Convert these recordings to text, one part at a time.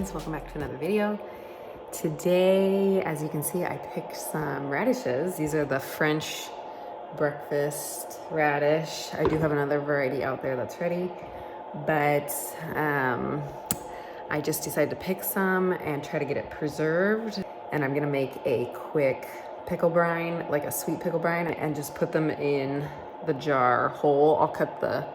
friends, welcome back to another video. Today, as you can see, I picked some radishes. These are the French breakfast radish. I do have another variety out there that's ready, but I just decided to pick some and try to get it preserved. And I'm gonna make a quick pickle brine, like a sweet pickle brine, and just put them in the jar whole. I'll cut the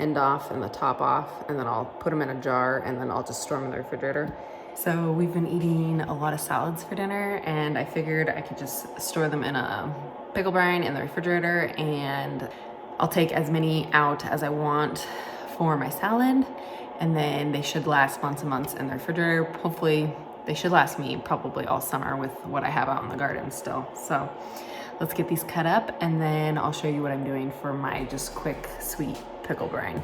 end off and the top off, and then I'll put them in a jar, and then I'll just store them in the refrigerator. So we've been eating a lot of salads for dinner, and I figured I could just store them in a pickle brine in the refrigerator, and I'll take as many out as I want for my salad, and then they should last months and months in the refrigerator. Hopefully they should last me probably all summer with what I have out in the garden still. So let's get these cut up, and then I'll show you what I'm doing for my just quick sweet pickle brine.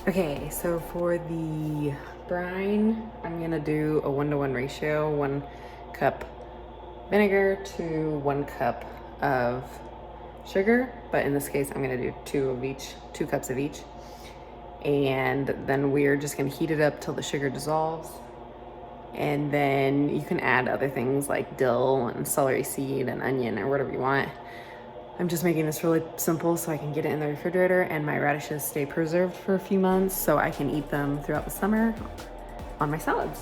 Okay, so for the brine, I'm gonna do a 1-to-1 ratio, 1 cup vinegar to 1 cup of sugar, but in this case, I'm gonna do 2 cups of each. And then we're just gonna heat it up till the sugar dissolves. And then you can add other things like dill and celery seed and onion or whatever you want. I'm just making this really simple so I can get it in the refrigerator and my radishes stay preserved for a few months so I can eat them throughout the summer on my salads.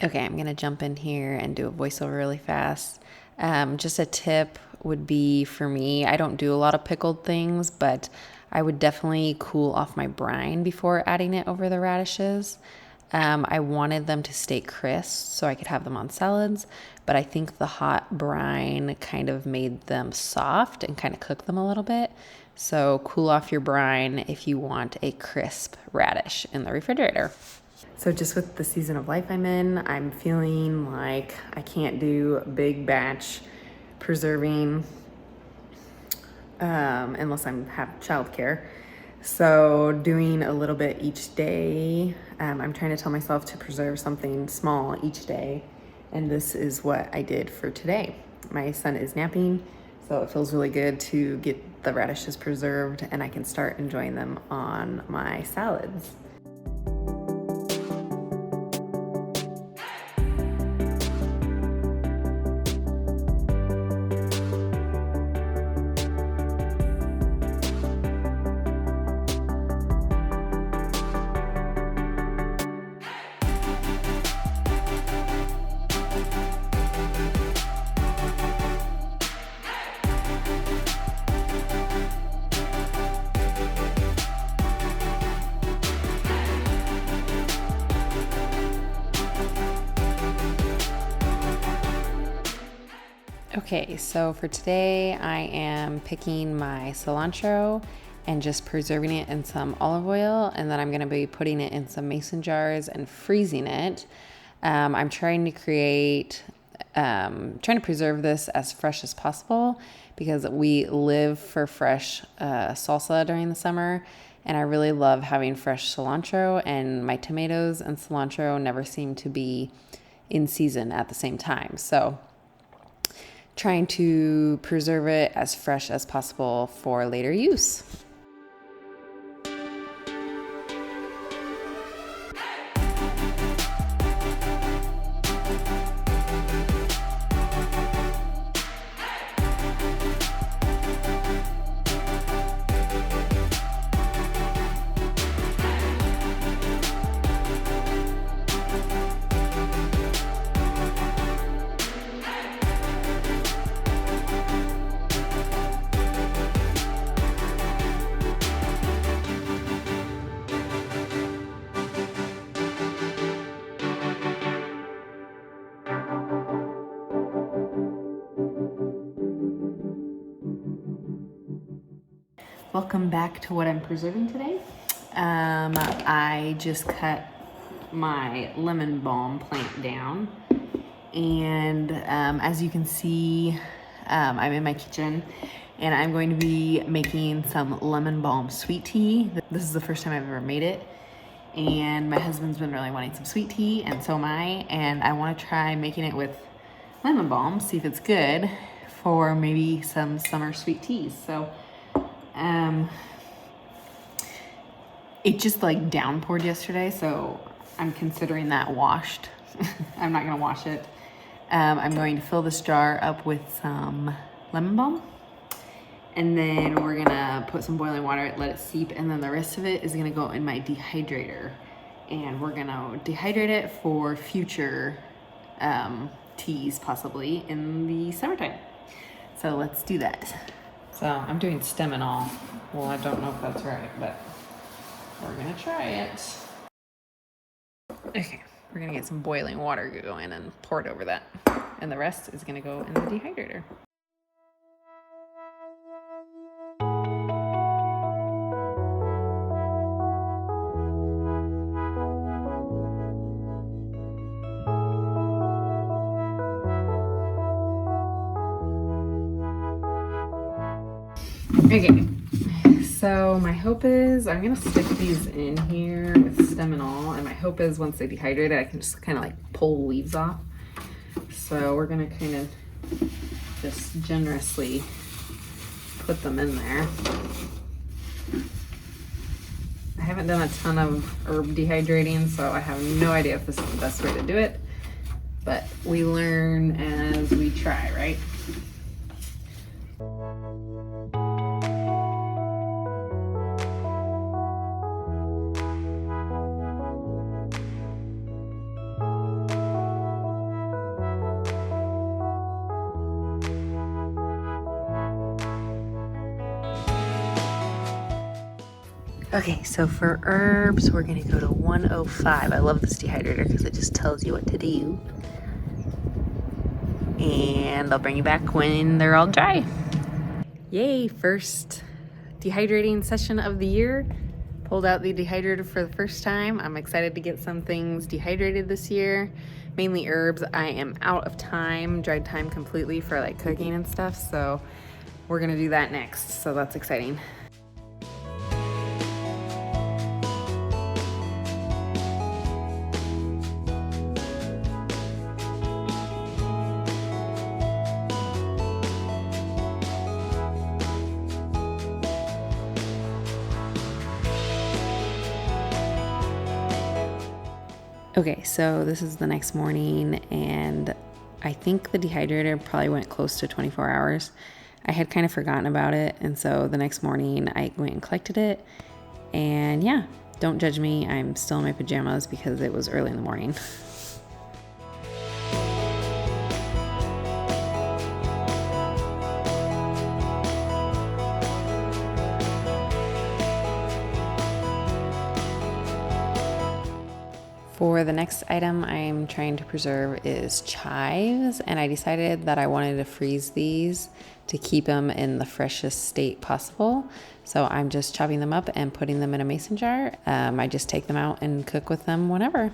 Okay, I'm gonna jump in here and do a voiceover really fast. Just a tip would be for me, I don't do a lot of pickled things, but I would definitely cool off my brine before adding it over the radishes. I wanted them to stay crisp so I could have them on salads, but I think the hot brine kind of made them soft and kind of cooked them a little bit. So cool off your brine if you want a crisp radish in the refrigerator. So just with the season of life I'm in, I'm feeling like I can't do big batch preserving unless I have childcare. So doing a little bit each day, I'm trying to tell myself to preserve something small each day. And this is what I did for today. My son is napping, so it feels really good to get the radishes preserved and I can start enjoying them on my salads. Okay, so for today, I am picking my cilantro and just preserving it in some olive oil, and then I'm gonna be putting it in some mason jars and freezing it. I'm trying to preserve this as fresh as possible because we live for fresh salsa during the summer, and I really love having fresh cilantro, and my tomatoes and cilantro never seem to be in season at the same time. So trying to preserve it as fresh as possible for later use. Welcome back to what I'm preserving today. I just cut my lemon balm plant down, and as you can see, I'm in my kitchen and I'm going to be making some lemon balm sweet tea. This is the first time I've ever made it. And my husband's been really wanting some sweet tea, and so am I. And I want to try making it with lemon balm, see if it's good for maybe some summer sweet teas. So, it just like downpoured yesterday, so I'm considering that washed. I'm not gonna wash it. I'm going to fill this jar up with some lemon balm, and then we're gonna put some boiling water, let it seep, and then the rest of it is gonna go in my dehydrator, and we're gonna dehydrate it for future teas, possibly in the summertime. So let's do that. So I'm doing stem and all. Well, I don't know if that's right, but we're gonna try it. Okay, we're gonna get some boiling water going and pour it over that. And the rest is gonna go in the dehydrator. Okay, so my hope is I'm gonna stick these in here with stem and all, and my hope is once they dehydrate it, I can just kind of like pull the leaves off. So we're gonna kind of just generously put them in there. I haven't done a ton of herb dehydrating, so I have no idea if this is the best way to do it, but we learn as we try, right? Okay, so for herbs, we're gonna go to 105. I love this dehydrator because it just tells you what to do. And I'll bring you back when they're all dry. Yay, first dehydrating session of the year. Pulled out the dehydrator for the first time. I'm excited to get some things dehydrated this year, mainly herbs. I am out of time, dried time completely for like cooking and stuff, so we're gonna do that next, so that's exciting. Okay, so this is the next morning, and I think the dehydrator probably went close to 24 hours. I had kind of forgotten about it, and so the next morning I went and collected it, and yeah, don't judge me, I'm still in my pajamas because it was early in the morning. For the next item I'm trying to preserve is chives, and I decided that I wanted to freeze these to keep them in the freshest state possible. So I'm just chopping them up and putting them in a mason jar. I just take them out and cook with them whenever.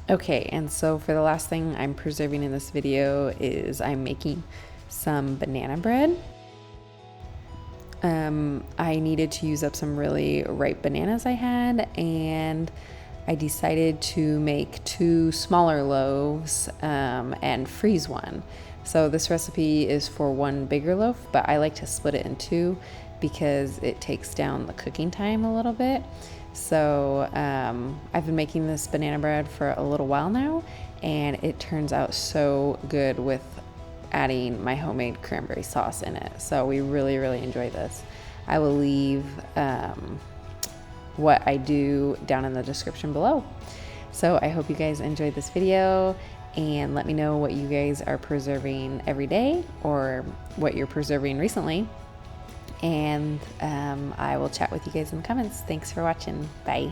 Okay, and so for the last thing I'm preserving in this video is I'm making some banana bread. I needed to use up some really ripe bananas I had, and I decided to make 2 smaller loaves and freeze one. So this recipe is for 1 bigger loaf, but I like to split it in 2 because it takes down the cooking time a little bit. So I've been making this banana bread for a little while now, and it turns out so good with adding my homemade cranberry sauce in it. So we really, really enjoy this. I will leave what I do down in the description below. So I hope you guys enjoyed this video, and let me know what you guys are preserving every day or what you're preserving recently. And I will chat with you guys in the comments. Thanks for watching. Bye.